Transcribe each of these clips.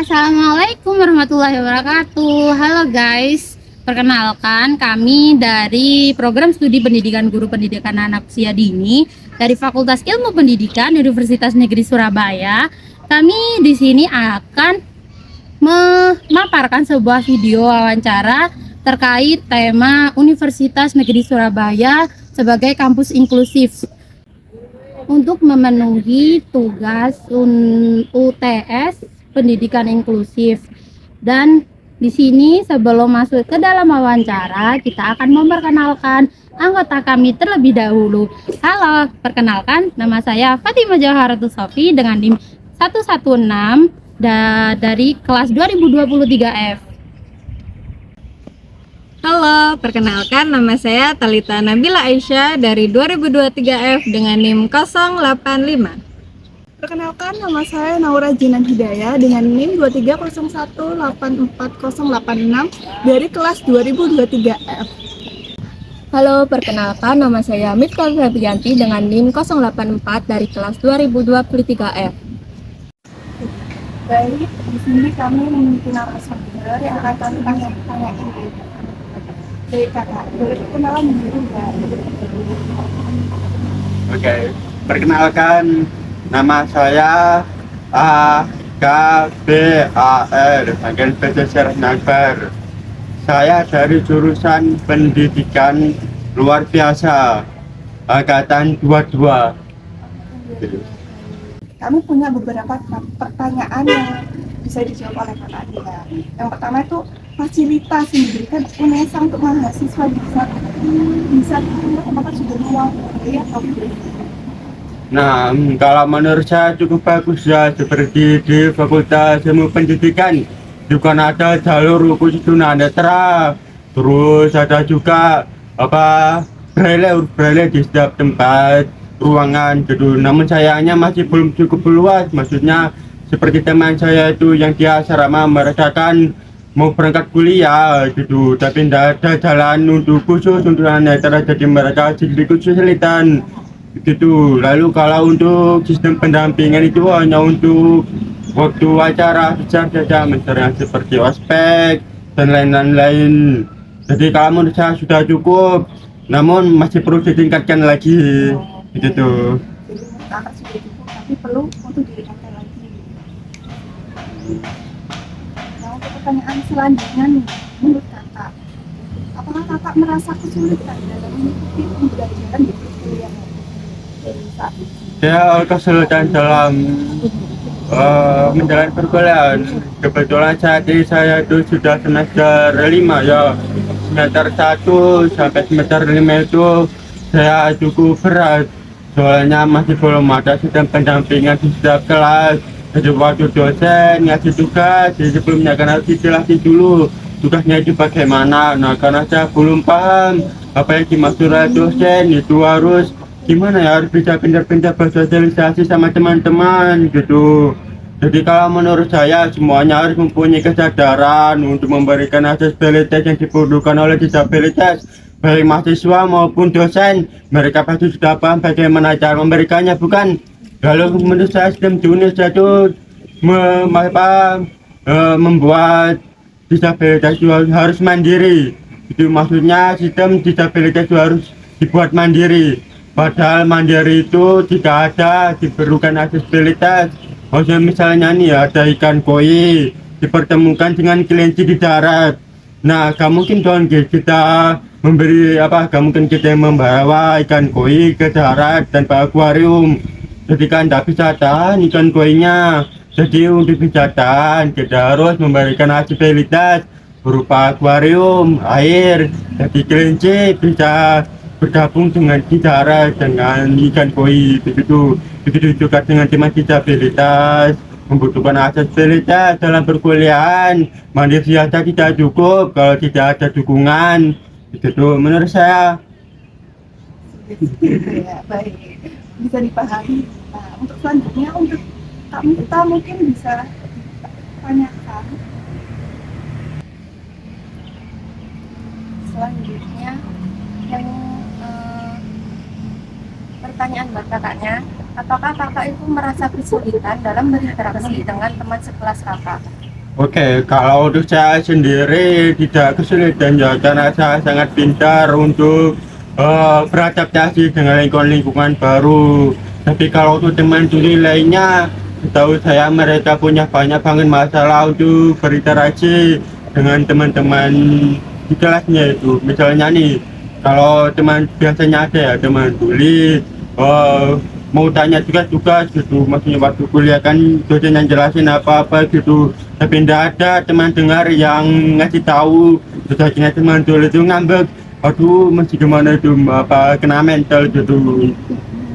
Assalamualaikum warahmatullahi wabarakatuh. Halo guys, perkenalkan kami dari program studi pendidikan guru pendidikan anak usia dini dari Fakultas Ilmu Pendidikan Universitas Negeri Surabaya. Kami di sini akan memaparkan sebuah video wawancara terkait tema Universitas Negeri Surabaya sebagai kampus inklusif untuk memenuhi tugas UTS pendidikan inklusif. Dan di sini sebelum masuk ke dalam wawancara, kita akan memperkenalkan anggota kami terlebih dahulu. Halo, perkenalkan nama saya Fatimah Jawharatus Sofi dengan NIM 116 dari kelas 2023F. Halo, perkenalkan nama saya Talita Nabila Aisyah dari 2023F dengan NIM 085. Perkenalkan, nama saya Naura Jinan Hidayah dengan NIM 230184086 dari kelas 2023F. Halo, perkenalkan nama saya Miftah Febrianti dengan NIM 084 dari kelas 2023F. Baik, di sini kami memiliki narasumber yang akan kami tanya-tanyain. Baik kakak, boleh perkenalan dulu nggak? Oke, perkenalkan nama saya AKBAR, Agen Pejajar Nagbar. Saya dari jurusan pendidikan luar biasa, angkatan 22. Kami punya beberapa pertanyaan yang bisa dijawab oleh kakak dia. Yang pertama itu fasilitas yang diberikan UNESA untuk mahasiswa bisa apakah sudah memadai atau belum? Nah, kalau menurut saya cukup bagus ya, seperti di Fakultas Ilmu Pendidikan juga ada jalur khusus tunanetra, terus ada juga braille di setiap tempat ruangan gitu. Namun sayangnya masih belum cukup luas, maksudnya seperti teman saya itu yang di asrama mereka kan mau berangkat kuliah gitu, tapi tidak ada jalan untuk khusus untuk tunanetra, jadi mereka sedikit kesulitan gitu. Lalu kalau untuk sistem pendampingan itu hanya untuk waktu acara besar saja, misalnya seperti ospek dan lain-lain. Jadi kalau menurut saya sudah cukup, namun masih perlu ditingkatkan lagi gitu. Jadi kakak sudah cukup, tapi perlu untuk ditingkatkan lagi. Nah, untuk pertanyaan selanjutnya nih, menurut kakak, apakah kakak merasa kesulitan dalam mengikuti pembelajaran di perkuliahan? Saya kesulitan dalam menjalani perkuliahan. Kebetulan saat ini saya itu sudah semester 5 ya. Semester 1 sampai semester 5 itu saya cukup berat, soalnya masih belum ada sistem pendampingan di setiap kelas. Jadi waktu dosen ngasih tugas, jadi sebelumnya kan harus dijelaskan dulu tugasnya itu bagaimana. Nah, karena saya belum paham apa yang dimaksud oleh dosen, itu harus gimana ya, harus bisa pintar-pintar bersosialisasi sama teman-teman gitu. Jadi kalau menurut saya semuanya harus mempunyai kesadaran untuk memberikan aksesibilitas yang diperlukan oleh disabilitas, baik mahasiswa maupun dosen. Mereka pasti sudah paham bagaimana cara memberikannya, bukan? Kalau menurut saya sistem di Indonesia itu membuat disabilitas itu harus mandiri. Itu maksudnya sistem disabilitas itu harus dibuat mandiri. Padahal mandiri itu tidak ada, diperlukan aksesibilitas. Maksudnya misalnya nih ada ikan koi dipertemukan dengan kelinci di darat. Nah, gak mungkin dong kita memberi gak mungkin kita membawa ikan koi ke darat tanpa akuarium. Jadi kan tidak bisa tahan ikan koinya. Jadi untuk bisa tahan kita harus memberikan aksesibilitas berupa akuarium, air. Jadi kelinci bisa bergabung dengan di darat dengan ikan koi, begitu juga dengan teman disabilitas membutuhkan aksesibilitas dalam perkuliahan. Mandiri saja tidak cukup kalau tidak ada dukungan, begitu menurut saya. Ya, baik, bisa dipahami. Nah, untuk selanjutnya untuk kita mungkin bisa tanyakan Selanjutnya yang pertanyaan buat kakaknya, apakah kakak itu merasa kesulitan dalam berinteraksi dengan teman sekelas kakak? Oke, kalau untuk saya sendiri tidak kesulitan ya, karena saya sangat pintar untuk beradaptasi dengan lingkungan baru. Tapi kalau untuk teman tuli lainnya, tahu saya mereka punya banyak banget masalah untuk berinteraksi dengan teman-teman di kelasnya itu. Misalnya nih, kalau teman biasanya ada ya teman tuli, mau tanya tugas-tugas gitu, maksudnya waktu kuliah kan dosen yang jelasin apa-apa gitu, tapi tidak ada teman dengar yang ngasih tahu. Terus akhirnya teman tuli itu ngambek, aduh masih gimana itu, apa kena mental gitu.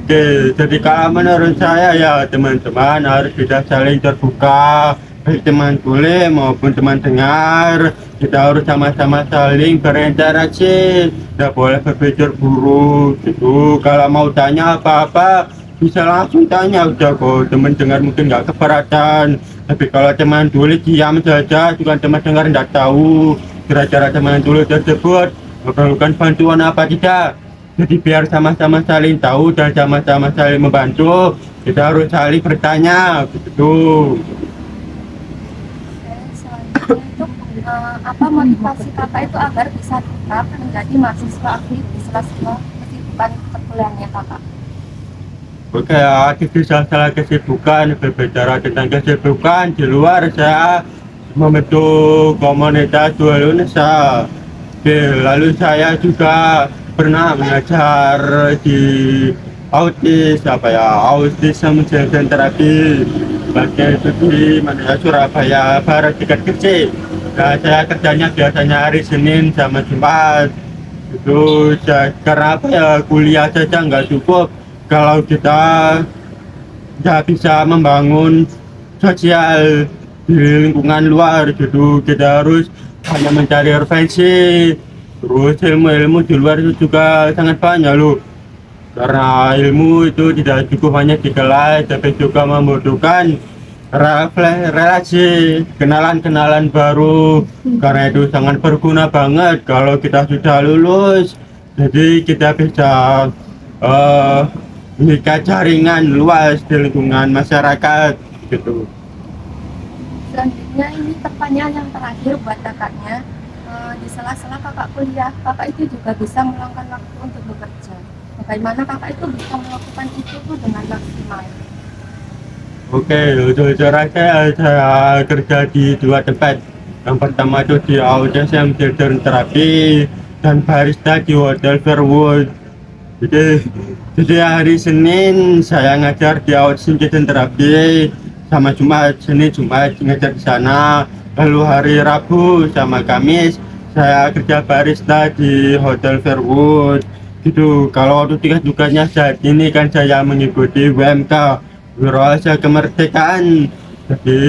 Oke, jadi kalau menurut saya ya teman-teman harus bisa saling terbuka, baik teman tuli maupun teman dengar. Kita harus sama-sama saling berinteraksi, tidak boleh berpikir buruk gitu. Kalau mau tanya apa-apa bisa langsung tanya, udah kok. Teman dengar mungkin nggak keberatan, tapi kalau teman tuli diam saja, juga teman dengar tidak tahu kira-kira teman tuli tersebut memerlukan bantuan apa tidak. Jadi biar sama-sama saling tahu dan sama-sama saling membantu, kita harus saling bertanya begitu. Selanjutnya itu apa motivasi kakak itu agar bisa tetap menjadi mahasiswa aktif di sela-sela kesibukan perkuliahannya kakak? Oke, aktivis salah kesibukan, berbicara tentang kesibukan di luar, saya membentuk komunitas Dua Indonesia. Oke, lalu saya juga pernah mengajar di autism Center terapi, bagian itu di mana ya, Surabaya Barat dekat kecil. Nah, saya kerjanya biasanya hari Senin sama Jumat. Itu karena apa ya, kuliah saja nggak cukup kalau kita nggak bisa membangun sosial di lingkungan luar gitu. Kita harus hanya mencari referensi, terus ilmu-ilmu di luar itu juga sangat banyak loh, karena ilmu itu tidak cukup hanya di kelas, tapi juga membutuhkan relasi, kenalan-kenalan baru, karena itu sangat berguna banget kalau kita sudah lulus. Jadi kita bisa memiliki jaringan luas di lingkungan masyarakat gitu. Selanjutnya ini pertanyaan yang terakhir buat kakaknya. Di sela-sela kakak kuliah, kakak itu juga bisa meluangkan waktu untuk bekerja. Bagaimana kakak itu bisa melakukan itu tuh dengan maksimal? Oke, untuk saya kerja di dua tempat. Yang pertama itu di autism Children Therapy dan barista di Hotel Fairwood. Jadi hari Senin saya ngajar di autism Children Therapy, sama Jumat, Senin Jumat ngajar di sana. Lalu hari Rabu sama Kamis saya kerja barista di Hotel Fairwood gitu. Kalau waktu tugas-tugasnya saat ini kan saya mengikuti WMK, Wirausaha Kemerdekaan. Jadi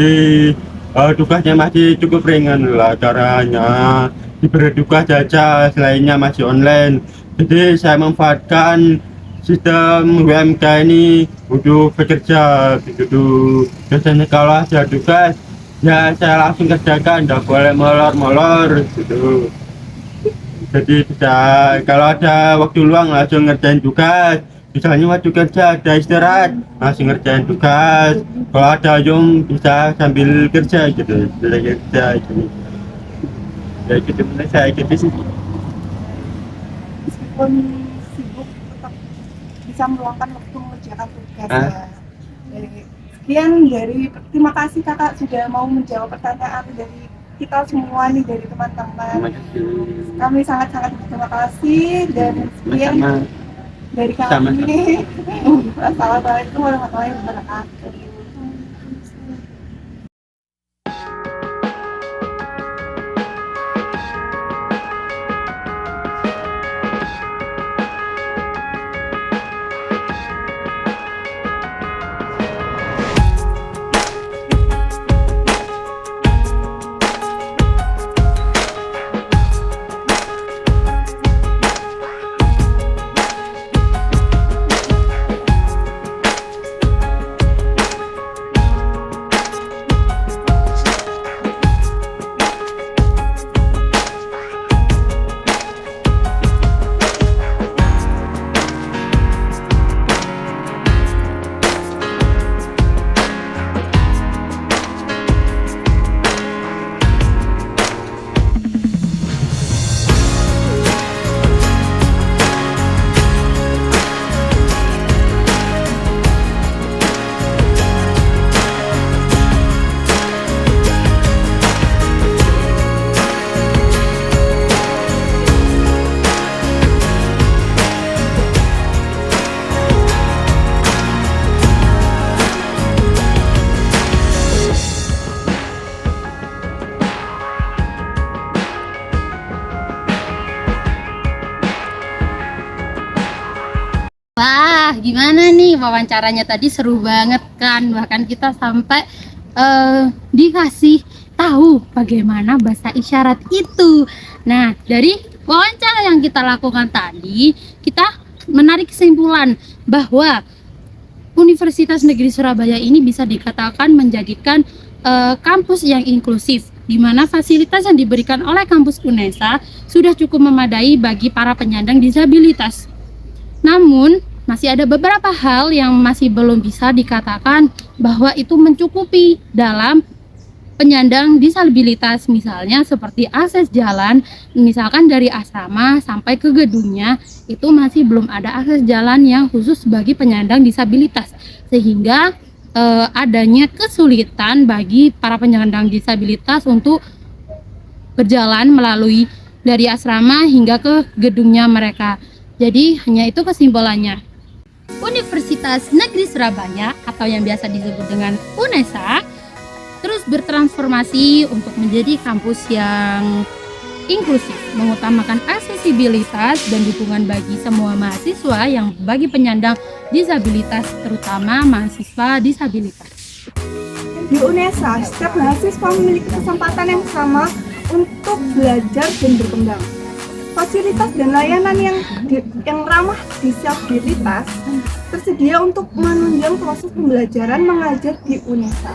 tugasnya masih cukup ringan lah, caranya diberi tugas saja, selainnya masih online. Jadi saya memanfaatkan sistem WMK ini untuk bekerja begitu. Biasanya kalau ada tugas ya saya langsung kerjakan, tidak boleh molor-molor gitu. Jadi bisa kalau ada waktu luang langsung ngerjain tugas. Misalnya waktu kerja ada istirahat langsung ngerjain tugas. Kalau ada Zoom bisa sambil kerja gitu, bisa kerja gitu. Ya gitu, saya gitu sih. Meskipun sibuk tetap bisa meluangkan waktu mengerjakan tugas ya. Terima kasih kakak sudah mau menjawab pertanyaan dari kita semua nih, dari teman-teman. Kami sangat-sangat berterima kasih, dan sekian dari kami. Assalamualaikum warahmatullahi wabarakatuh. Gimana nih wawancaranya tadi, seru banget kan? Bahkan kita sampai dikasih tahu bagaimana bahasa isyarat itu. Nah, dari wawancara yang kita lakukan tadi, kita menarik kesimpulan bahwa Universitas Negeri Surabaya ini bisa dikatakan menjadikan kampus yang inklusif, di mana fasilitas yang diberikan oleh kampus UNESA sudah cukup memadai bagi para penyandang disabilitas. Namun, masih ada beberapa hal yang masih belum bisa dikatakan bahwa itu mencukupi dalam penyandang disabilitas, misalnya seperti akses jalan, misalkan dari asrama sampai ke gedungnya itu masih belum ada akses jalan yang khusus bagi penyandang disabilitas, sehingga adanya kesulitan bagi para penyandang disabilitas untuk berjalan melalui dari asrama hingga ke gedungnya mereka. Jadi hanya itu kesimpulannya. Universitas Negeri Surabaya atau yang biasa disebut dengan UNESA terus bertransformasi untuk menjadi kampus yang inklusif, mengutamakan aksesibilitas dan dukungan bagi semua mahasiswa yang bagi penyandang disabilitas, terutama mahasiswa disabilitas. Di UNESA, setiap mahasiswa memiliki kesempatan yang sama untuk belajar dan berkembang. Fasilitas dan layanan yang ramah disabilitas tersedia untuk menunjang proses pembelajaran mengajar di UNESA.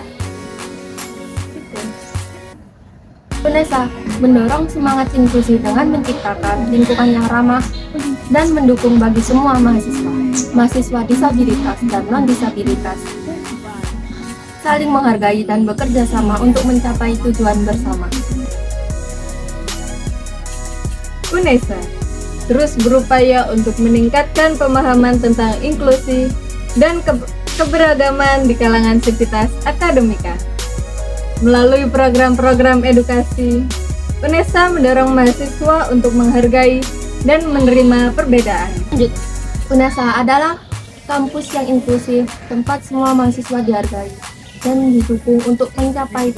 UNESA mendorong semangat inklusi dengan menciptakan lingkungan yang ramah dan mendukung bagi semua mahasiswa disabilitas dan non-disabilitas, saling menghargai dan bekerja sama untuk mencapai tujuan bersama. UNESA terus berupaya untuk meningkatkan pemahaman tentang inklusi dan keberagaman di kalangan sivitas akademika. Melalui program-program edukasi, UNESA mendorong mahasiswa untuk menghargai dan menerima perbedaan. UNESA adalah kampus yang inklusif, tempat semua mahasiswa dihargai dan didukung untuk mencapai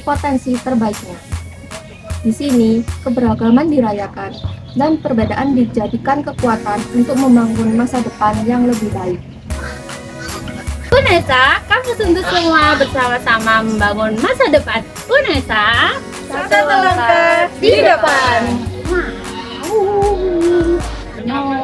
potensi terbaiknya. Di sini, keberagaman dirayakan dan perbedaan dijadikan kekuatan untuk membangun masa depan yang lebih baik. UNESA, kampus untuk semua, bersama-sama membangun masa depan. UNESA, Satu langkah di depan. Wow.